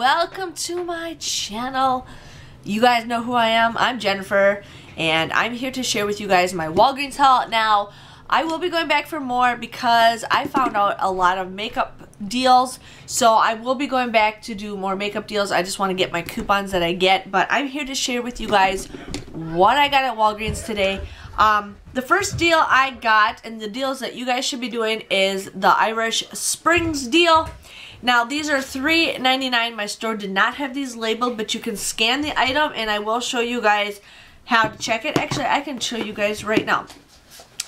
welcome to my channel. You guys know who I am. I'm Jennifer, and I'm here to share with you guys my Walgreens haul. Now, I will be going back for more because I found out a lot of makeup deals, so I will be going back to do more makeup deals. I just want to get my coupons that I get, but I'm here to share with you guys what I got at Walgreens today. The first deal I got, and the deals that you guys should be doing, is the Irish Springs deal. Now, these are $3.99. My store did not have these labeled, but you can scan the item, and I will show you guys how to check it. Actually, I can show you guys right now.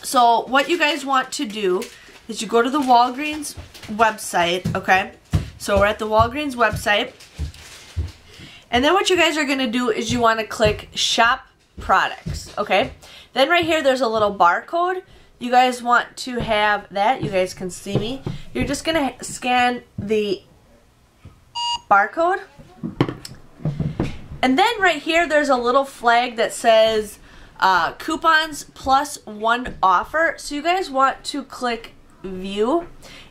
So, what you guys want to do is you go to the Walgreens website, okay? So, we're at the Walgreens website. And then what you guys are going to do is you want to click Shop Products, okay? Then right here, there's a little barcode. You guys want to have that. You guys can see me. You're just going to scan the barcode. And then right here, there's a little flag that says coupons plus one offer. So you guys want to click view.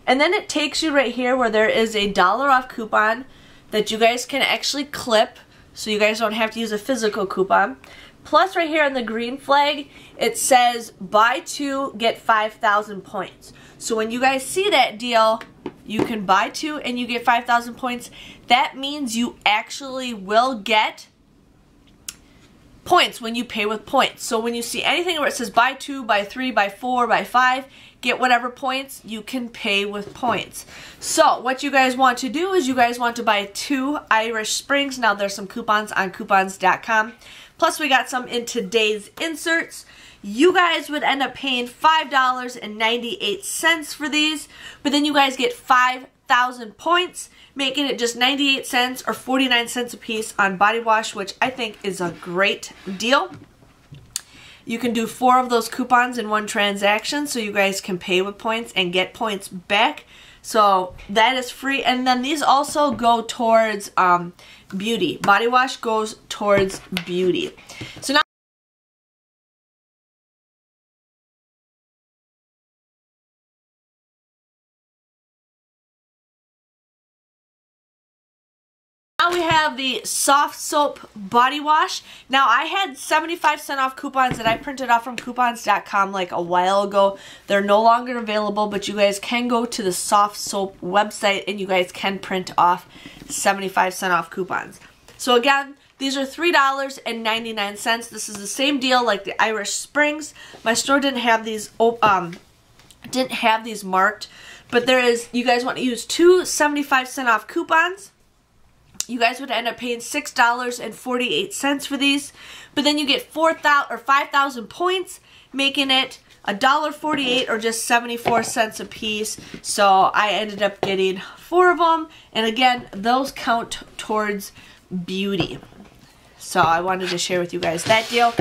And then it takes you right here where there is a $1 off coupon that you guys can actually clip. So you guys don't have to use a physical coupon. Plus right here on the green flag, it says buy two, get 5,000 points. So when you guys see that deal, you can buy two and you get 5,000 points. That means you actually will get points when you pay with points. So when you see anything where it says buy two, buy three, buy four, buy five, get whatever points, you can pay with points. So what you guys want to do is you guys want to buy two Irish Springs. Now there's some coupons on coupons.com. Plus we got some in today's inserts. You guys would end up paying $5.98 for these, but then you guys get 5,000 points, making it just 98 cents or 49 cents a piece on body wash, which I think is a great deal. You can do 4 of those coupons in one transaction, so you guys can pay with points and get points back. So that is free. And then these also go towards beauty. Body wash goes towards beauty. So now we have the soft soap body wash. Now I had 75% off coupons that I printed off from coupons.com like a while ago. They're no longer available, but you guys can go to the soft soap website and you guys can print off 75% off coupons. So again, these are $3.99. This is the same deal like the Irish Springs. My store didn't have these marked, but there is, you guys want to use two 75% off coupons. You guys would end up paying $6.48 for these, but then you get 5,000 points, making it $1.48 or just 74 cents a piece. So I ended up getting 4 of them, and again, those count towards beauty. So I wanted to share with you guys that deal.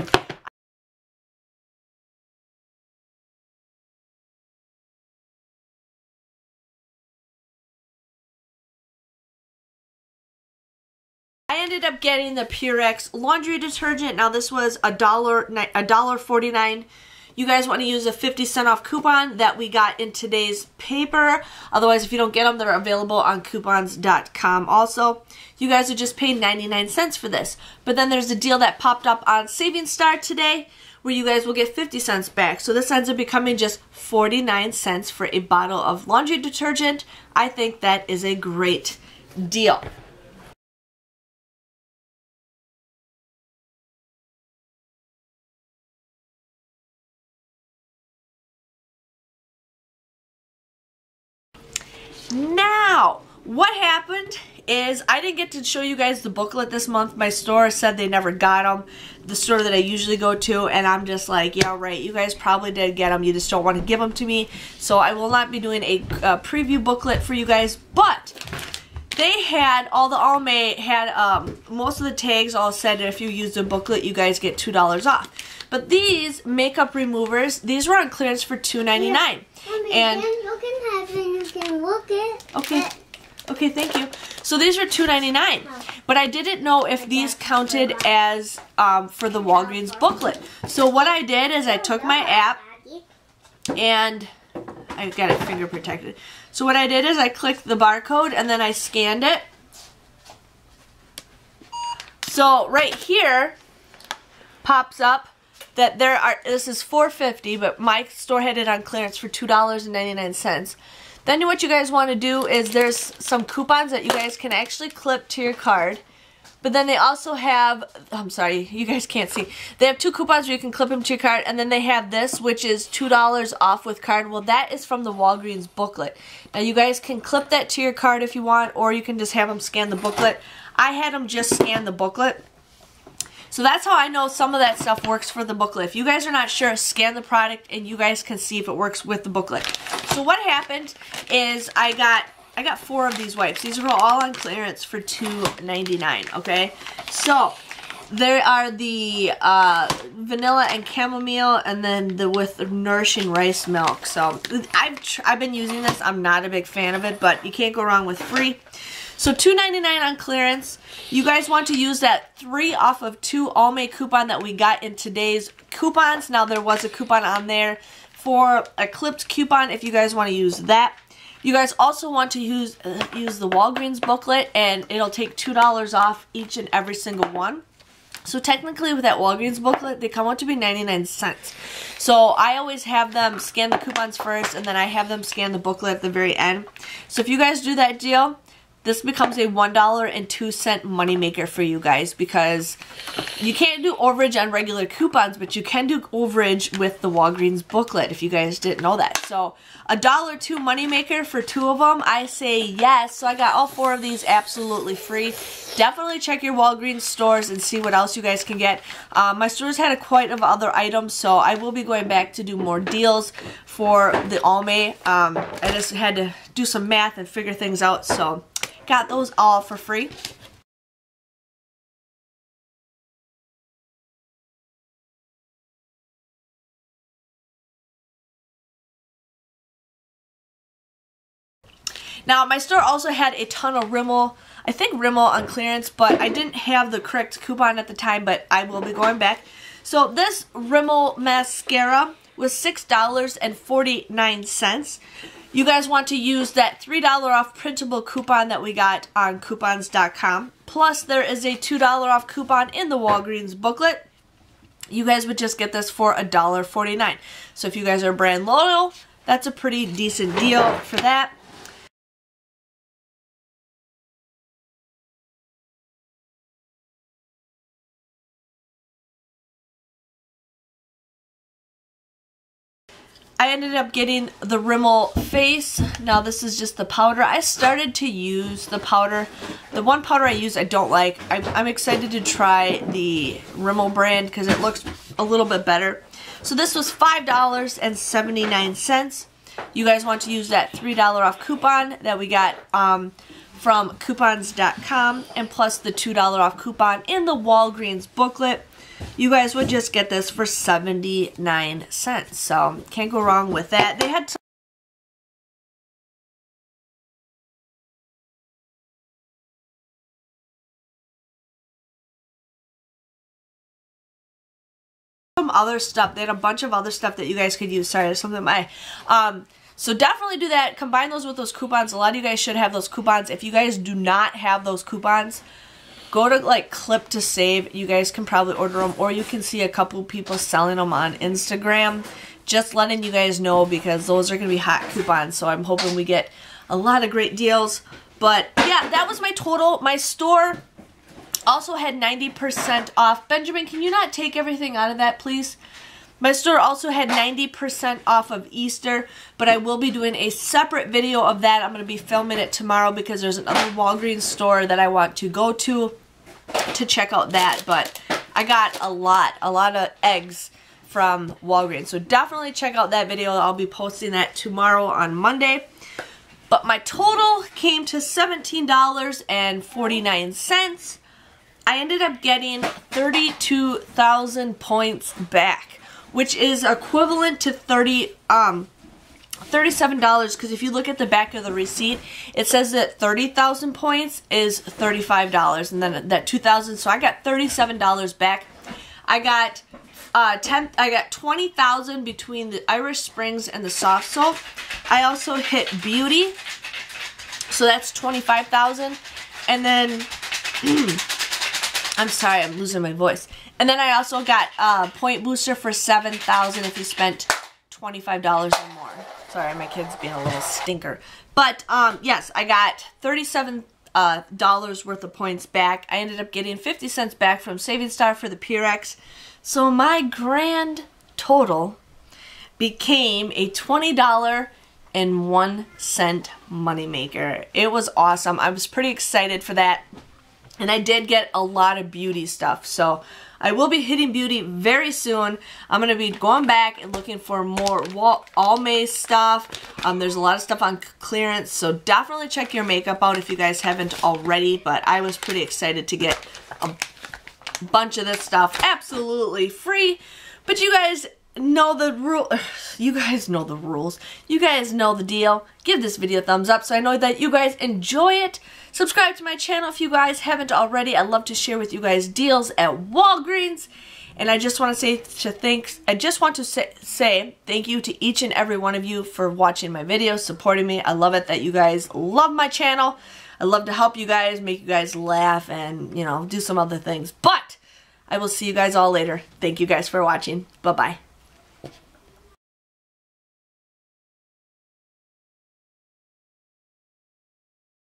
I ended up getting the Purex laundry detergent. Now this was $1.49. You guys want to use a 50% off coupon that we got in today's paper. Otherwise, if you don't get them, they're available on coupons.com also. You guys would just pay 99 cents for this. But then there's a deal that popped up on Saving Star today where you guys will get 50 cents back. So this ends up becoming just 49 cents for a bottle of laundry detergent. I think that is a great deal. Now, what happened is I didn't get to show you guys the booklet this month. My store said they never got them, the store that I usually go to, and I'm just like, yeah, right, you guys probably did get them, you just don't want to give them to me. So I will not be doing a preview booklet for you guys, but they had, most of the tags all said that if you use the booklet, you guys get $2 off. But these makeup removers, these were on clearance for $2.99. Yeah. And you can have it, you can look it. Okay. Okay, thank you. So these are $2.99. But I didn't know if these counted as for the Walgreens booklet. So what I did is I took my app and I got it finger protected. So what I did is I clicked the barcode and then I scanned it. So right here pops up that this is $4.50, but my store had it on clearance for $2.99. Then what you guys want to do is there's some coupons that you guys can actually clip to your card. But then they also have, I'm sorry, you guys can't see. They have 2 coupons where you can clip them to your card, and then they have this, which is $2 off with card. Well, that is from the Walgreens booklet. Now, you guys can clip that to your card if you want, or you can just have them scan the booklet. I had them just scan the booklet. So that's how I know some of that stuff works for the booklet. If you guys are not sure, scan the product, and you guys can see if it works with the booklet. So what happened is I got 4 of these wipes. These are all on clearance for $2.99, okay? So, there are the vanilla and chamomile, and then the with nourishing rice milk. So, I've been using this. I'm not a big fan of it, but you can't go wrong with free. So, $2.99 on clearance. You guys want to use that 3 off of 2 Almay coupon that we got in today's coupons. Now, there was a coupon on there for a clipped coupon if you guys want to use that. You guys also want to use the Walgreens booklet, and it'll take $2 off each and every single one. So technically with that Walgreens booklet, they come out to be 99 cents. So I always have them scan the coupons first, and then I have them scan the booklet at the very end. So if you guys do that deal, this becomes a $1.02 moneymaker for you guys, because you can't do overage on regular coupons, but you can do overage with the Walgreens booklet if you guys didn't know that. So a $1.02 moneymaker for 2 of them, I say yes. So I got all 4 of these absolutely free. Definitely check your Walgreens stores and see what else you guys can get. My stores had quite of other items, so I will be going back to do more deals for the Almay. I just had to do some math and figure things out, so got those all for free. Now, my store also had a ton of Rimmel, I think Rimmel on clearance, but I didn't have the correct coupon at the time, but I will be going back. So this Rimmel Mascara was $6.49. You guys want to use that $3 off printable coupon that we got on coupons.com. Plus, there is a $2 off coupon in the Walgreens booklet. You guys would just get this for $1.49. So if you guys are brand loyal, that's a pretty decent deal for that. I ended up getting the Rimmel Face. Now this is just the powder. I started to use the powder. The one powder I use I don't like. I'm excited to try the Rimmel brand because it looks a little bit better. So this was $5.79. You guys want to use that $3 off coupon that we got from coupons.com, and plus the $2 off coupon in the Walgreens booklet. You guys would just get this for 79 cents. So, can't go wrong with that. They had some other stuff. They had a bunch of other stuff that you guys could use. Sorry, there's something in my so definitely do that. Combine those with those coupons. A lot of you guys should have those coupons. If you guys do not have those coupons, go to like Clip to Save. You guys can probably order them, or you can see a couple people selling them on Instagram. Just letting you guys know, because those are going to be hot coupons. So I'm hoping we get a lot of great deals. But yeah, that was my total. My store also had 90% off. Benjamin, can you not take everything out of that, please? My store also had 90% off of Easter, but I will be doing a separate video of that. I'm going to be filming it tomorrow because there's another Walgreens store that I want to go to check out that. But I got a lot of eggs from Walgreens. So definitely check out that video. I'll be posting that tomorrow on Monday. But my total came to $17.49. I ended up getting 32,000 points back, which is equivalent to $37, because if you look at the back of the receipt, it says that 30,000 points is $35, and then that 2,000, so I got $37 back. I got 20,000 between the Irish Springs and the soft soap. I also hit Beauty, so that's 25,000, and then I'm sorry, I'm losing my voice. And then I also got point booster for $7,000 if you spent $25 or more. Sorry, my kid's being a little stinker. But yes, I got $37 worth of points back. I ended up getting 50 cents back from Saving Star for the Purex. So my grand total became a $20.01 moneymaker. It was awesome. I was pretty excited for that. And I did get a lot of beauty stuff. So I will be hitting beauty very soon. I'm going to be going back and looking for more Almay stuff. There's a lot of stuff on clearance. So definitely check your makeup out if you guys haven't already. But I was pretty excited to get a bunch of this stuff absolutely free. But you guys know the rule. You guys know the rules. You guys know the deal. Give this video a thumbs up so I know that you guys enjoy it. Subscribe to my channel if you guys haven't already. I love to share with you guys deals at Walgreens. And I just want to say thank you to each and every one of you for watching my videos, supporting me. I love it that you guys love my channel. I love to help you guys, make you guys laugh, and, you know, do some other things. But I will see you guys all later. Thank you guys for watching. Bye-bye.